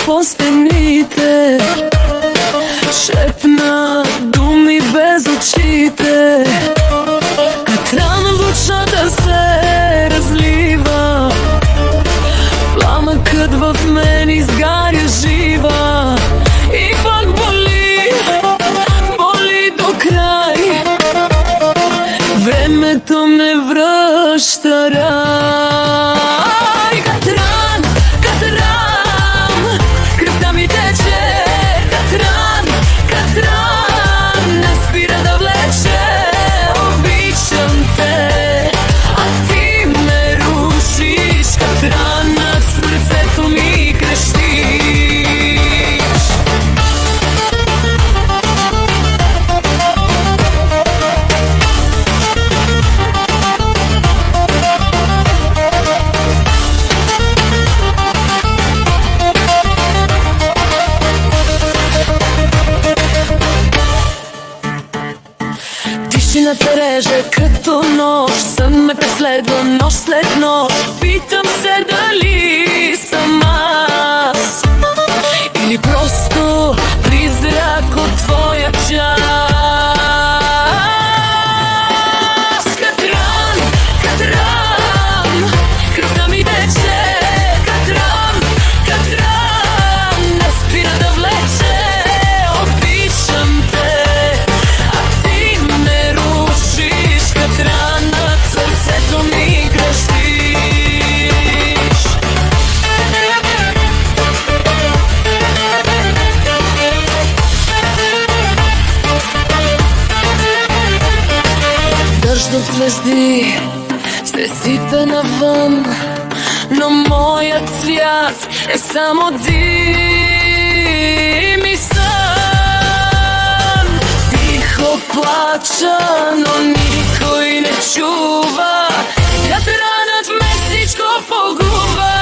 по стените, шепна думи без очите. Катран лучата се разлива, пламъкът в мен изгаря жива. И пак боли, боли до край, времето ме връща рай. Катран, Катран, кръвта ми тече. Катран, Катран, не спира да влече. Обичам те, а ти ме рушиш. Катранът в сърцето ми крещиш. Тишината реже като нож, сън ме преследва нощ след нощ. Питам се дали съм аз или просто призрак от твоя час. Катран, Катран, кръвта ми тече. Катран, Катран, не спира да влече. Обичам те, а ти ме рушиш. Катранът в сърцето ми крещиш. Дъжд от звезди се сипе навън, но моят свят е само дим и сън. Тихо плача, но никой не чува. Катранът ме всичко погуба.